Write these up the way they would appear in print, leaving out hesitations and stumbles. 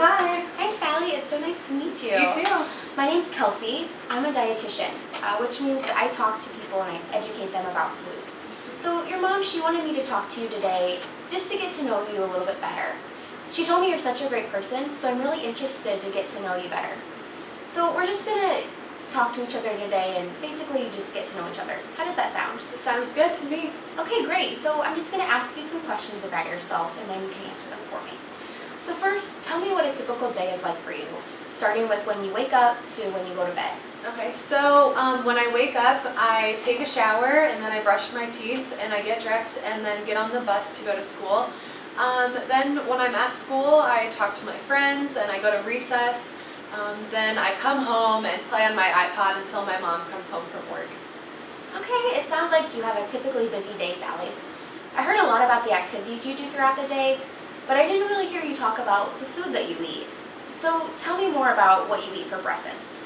Hi. Hi Sally, it's so nice to meet you. You too. My name's Kelsey. I'm a dietitian, which means that I talk to people and I educate them about food. So your mom, she wanted me to talk to you today just to get to know you a little bit better. She told me you're such a great person, so I'm really interested to get to know you better. So we're just gonna talk to each other today and basically just get to know each other. How does that sound? It sounds good to me. Okay, great. So I'm just gonna ask you some questions about yourself and then you can answer them for me. So first, tell me what a typical day is like for you, starting with when you wake up to when you go to bed. Okay, so when I wake up, I take a shower and then I brush my teeth and I get dressed and then get on the bus to go to school. Then when I'm at school, I talk to my friends and I go to recess. Then I come home and play on my iPod until my mom comes home from work. Okay, it sounds like you have a typically busy day, Sally. I heard a lot about the activities you do throughout the day, but I didn't really hear you talk about the food that you eat. So tell me more about what you eat for breakfast.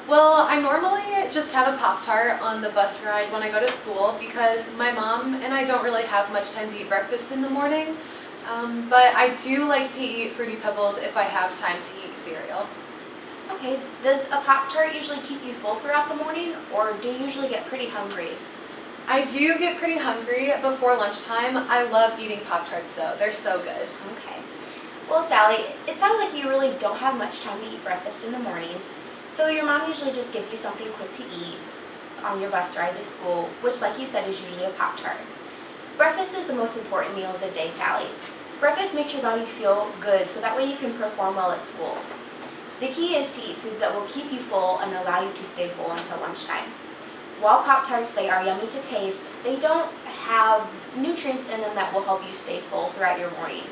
Well, I normally just have a Pop-Tart on the bus ride when I go to school because my mom and I don't really have much time to eat breakfast in the morning. But I do like to eat Fruity Pebbles if I have time to eat cereal. Okay, does a Pop-Tart usually keep you full throughout the morning, or do you usually get pretty hungry? I do get pretty hungry before lunchtime. I love eating Pop-Tarts though. They're so good. Okay. Well, Sally, it sounds like you really don't have much time to eat breakfast in the mornings, so your mom usually just gives you something quick to eat on your bus ride to school, which, like you said, is usually a Pop-Tart. Breakfast is the most important meal of the day, Sally. Breakfast makes your body feel good, so that way you can perform well at school. The key is to eat foods that will keep you full and allow you to stay full until lunchtime. While Pop-Tarts, they are yummy to taste, they don't have nutrients in them that will help you stay full throughout your morning.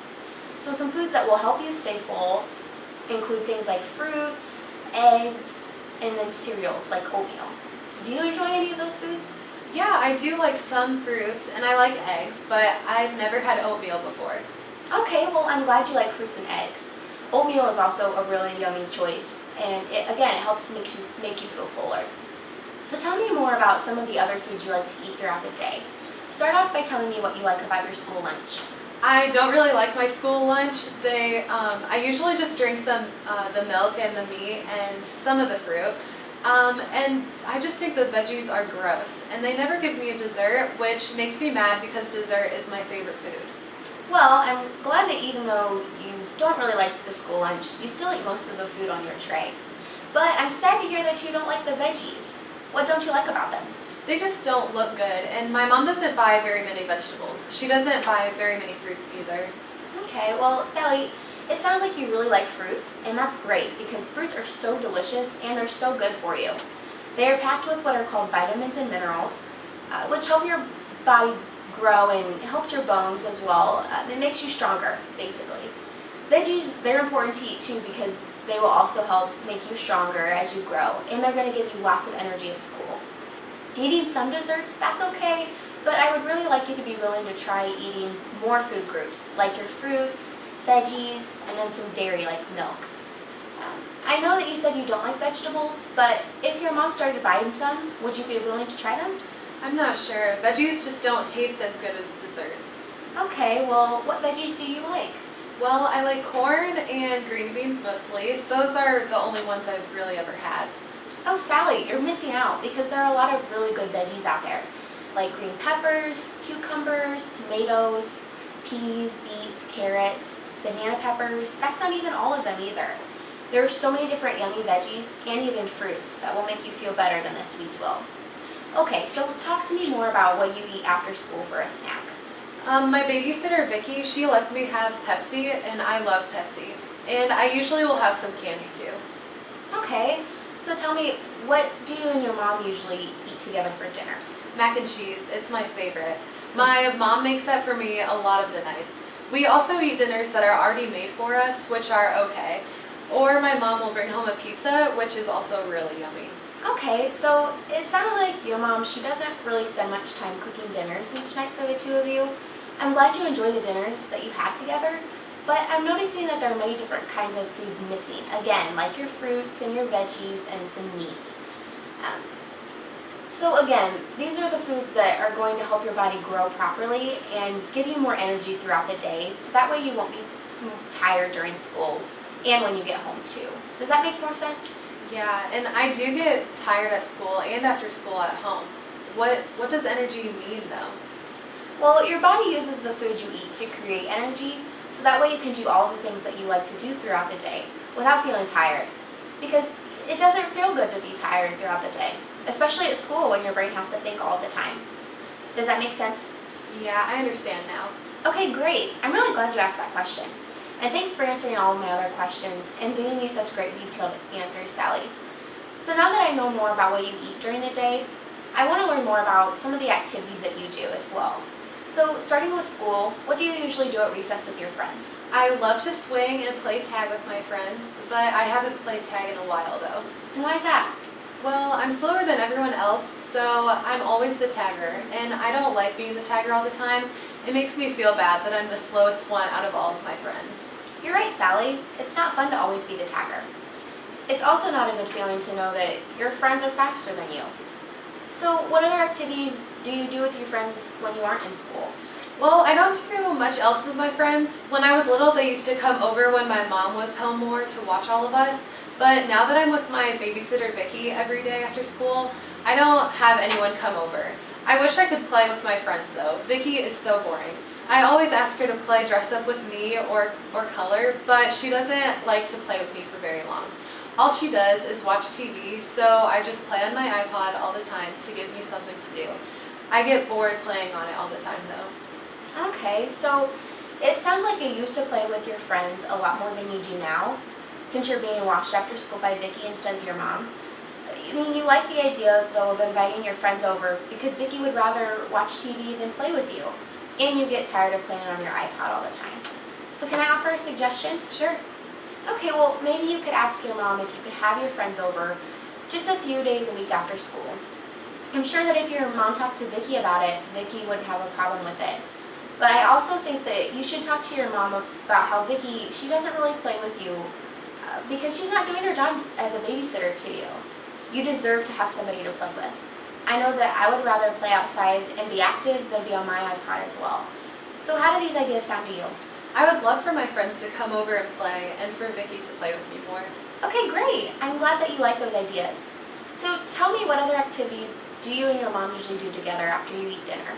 So some foods that will help you stay full include things like fruits, eggs, and then cereals like oatmeal. Do you enjoy any of those foods? Yeah, I do like some fruits and I like eggs, but I've never had oatmeal before. Okay, well, I'm glad you like fruits and eggs. Oatmeal is also a really yummy choice, and it helps make you feel fuller. So tell me more about some of the other foods you like to eat throughout the day. Start off by telling me what you like about your school lunch. I don't really like my school lunch. I usually just drink the milk and the meat and some of the fruit. And I just think the veggies are gross. And they never give me a dessert, which makes me mad because dessert is my favorite food. Well, I'm glad that even though you don't really like the school lunch, you still eat most of the food on your tray. But I'm sad to hear that you don't like the veggies. What don't you like about them? They just don't look good, and my mom doesn't buy very many vegetables. She doesn't buy very many fruits either. Okay, well, Sally, it sounds like you really like fruits, and that's great because fruits are so delicious and they're so good for you. They are packed with what are called vitamins and minerals, which help your body grow and helps your bones as well. It makes you stronger, basically. Veggies, they're important to eat too because they will also help make you stronger as you grow, and they're going to give you lots of energy at school. Eating some desserts, that's okay, but I would really like you to be willing to try eating more food groups, like your fruits, veggies, and then some dairy like milk. I know that you said you don't like vegetables, but if your mom started buying some, would you be willing to try them? I'm not sure. Veggies just don't taste as good as desserts. Okay, well, what veggies do you like? Well, I like corn and green beans mostly. Those are the only ones I've really ever had. Oh, Sally, you're missing out because there are a lot of really good veggies out there, like green peppers, cucumbers, tomatoes, peas, beets, carrots, banana peppers. That's not even all of them either. There are so many different yummy veggies and even fruits that will make you feel better than the sweets will. Okay, so talk to me more about what you eat after school for a snack. My babysitter, Vicky, she lets me have Pepsi, and I love Pepsi. And I usually will have some candy too. Okay, so tell me, what do you and your mom usually eat together for dinner? Mac and cheese, it's my favorite. My mom makes that for me a lot of the nights. We also eat dinners that are already made for us, which are okay. Or my mom will bring home a pizza, which is also really yummy. Okay, so it sounded like your mom, she doesn't really spend much time cooking dinners each night for the two of you. I'm glad you enjoy the dinners that you have together, but I'm noticing that there are many different kinds of foods missing. Again, like your fruits and your veggies and some meat. So again, these are the foods that are going to help your body grow properly and give you more energy throughout the day, so that way you won't be tired during school and when you get home too. Does that make more sense? Yeah, and I do get tired at school and after school at home. What does energy mean though? Well, your body uses the food you eat to create energy, so that way you can do all the things that you like to do throughout the day without feeling tired. Because it doesn't feel good to be tired throughout the day, especially at school when your brain has to think all the time. Does that make sense? Yeah, I understand now. Okay, great. I'm really glad you asked that question. And thanks for answering all of my other questions and giving me such great detailed answers, Sally. So now that I know more about what you eat during the day, I want to learn more about some of the activities that you do as well. So starting with school, what do you usually do at recess with your friends? I love to swing and play tag with my friends, but I haven't played tag in a while though. And why is that? Well, I'm slower than everyone else, so I'm always the tagger, and I don't like being the tagger all the time. It makes me feel bad that I'm the slowest one out of all of my friends. You're right, Sally. It's not fun to always be the tagger. It's also not a good feeling to know that your friends are faster than you. So what other activities do you do with your friends when you aren't in school? Well, I don't do much else with my friends. When I was little, they used to come over when my mom was home more to watch all of us. But now that I'm with my babysitter Vicky every day after school, I don't have anyone come over. I wish I could play with my friends though. Vicky is so boring. I always ask her to play dress up with me or color, but she doesn't like to play with me for very long. All she does is watch TV, so I just play on my iPod all the time to give me something to do. I get bored playing on it all the time though. Okay, so it sounds like you used to play with your friends a lot more than you do now, since you're being watched after school by Vicky instead of your mom. I mean, you like the idea, though, of inviting your friends over because Vicky would rather watch TV than play with you, and you get tired of playing on your iPod all the time. So can I offer a suggestion? Sure. Okay, well, maybe you could ask your mom if you could have your friends over just a few days a week after school. I'm sure that if your mom talked to Vicky about it, Vicky wouldn't have a problem with it. But I also think that you should talk to your mom about how Vicky, she doesn't really play with you because she's not doing her job as a babysitter to you. You deserve to have somebody to play with. I know that I would rather play outside and be active than be on my iPod as well. So how do these ideas sound to you? I would love for my friends to come over and play, and for Vicky to play with me more. Okay, great. I'm glad that you like those ideas. So tell me, what other activities do you and your mom usually do together after you eat dinner?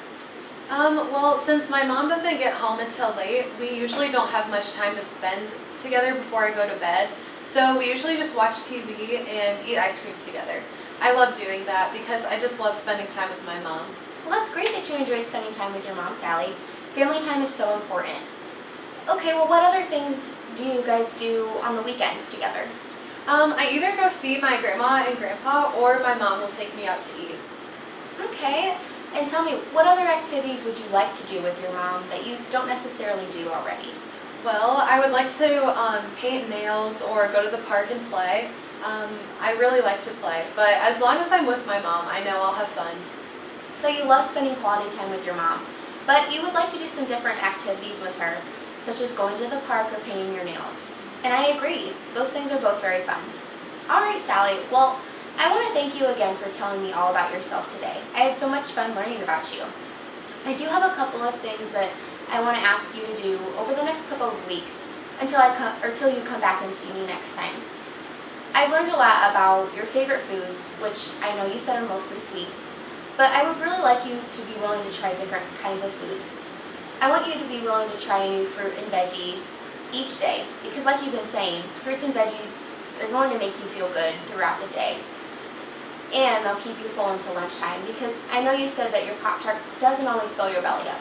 Well, since my mom doesn't get home until late, we usually don't have much time to spend together before I go to bed. So we usually just watch TV and eat ice cream together. I love doing that because I just love spending time with my mom. Well, that's great that you enjoy spending time with your mom, Sally. Family time is so important. Okay, well, what other things do you guys do on the weekends together? I either go see my grandma and grandpa, or my mom will take me out to eat. Okay, and tell me, what other activities would you like to do with your mom that you don't necessarily do already? Well, I would like to paint nails or go to the park and play. I really like to play, but as long as I'm with my mom, I know I'll have fun. So you love spending quality time with your mom, but you would like to do some different activities with her, such as going to the park or painting your nails. And I agree, those things are both very fun. All right, Sally, well, I want to thank you again for telling me all about yourself today. I had so much fun learning about you. I do have a couple of things that I want to ask you to do over the next couple of weeks until you come back and see me next time. I've learned a lot about your favorite foods, which I know you said are mostly sweets, but I would really like you to be willing to try different kinds of foods. I want you to be willing to try a new fruit and veggie each day, because like you've been saying, fruits and veggies, they're going to make you feel good throughout the day. And they'll keep you full until lunchtime, because I know you said that your Pop-Tart doesn't always fill your belly up.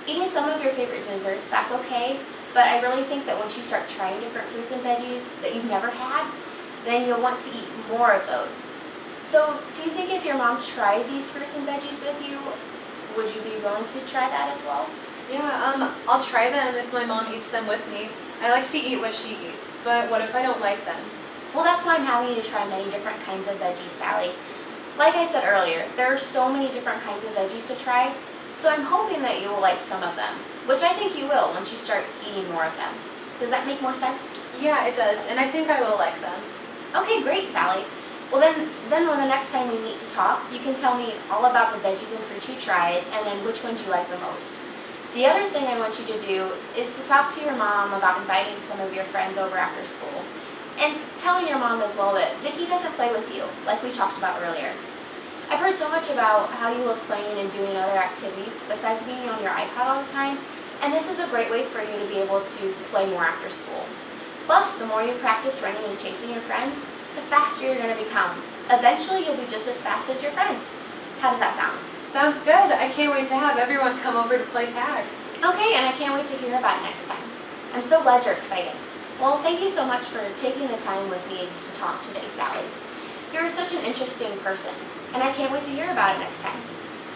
Eating some of your favorite desserts, that's okay, but I really think that once you start trying different fruits and veggies that you've never had, then you'll want to eat more of those. So do you think if your mom tried these fruits and veggies with you, would you be willing to try that as well? Yeah, I'll try them if my mom eats them with me. I like to eat what she eats, but what if I don't like them? Well, that's why I'm having you try many different kinds of veggies, Sally. Like I said earlier, there are so many different kinds of veggies to try, so I'm hoping that you will like some of them, which I think you will once you start eating more of them. Does that make more sense? Yeah, it does, and I think I will like them. Okay, great, Sally. Well, then when the next time we meet to talk, you can tell me all about the veggies and fruits you tried, and then which ones you like the most. The other thing I want you to do is to talk to your mom about inviting some of your friends over after school. And telling your mom as well that Vicki doesn't play with you, like we talked about earlier. I've heard so much about how you love playing and doing other activities besides being on your iPad all the time, and this is a great way for you to be able to play more after school. Plus, the more you practice running and chasing your friends, the faster you're going to become. Eventually, you'll be just as fast as your friends. How does that sound? Sounds good. I can't wait to have everyone come over to play tag. Okay, and I can't wait to hear about it next time. I'm so glad you're excited. Well, thank you so much for taking the time with me to talk today, Sally. You're such an interesting person, and I can't wait to hear about it next time.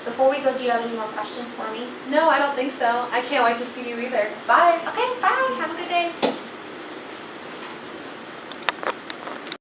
Before we go, do you have any more questions for me? No, I don't think so. I can't wait to see you either. Bye. Okay, bye. Have a good day.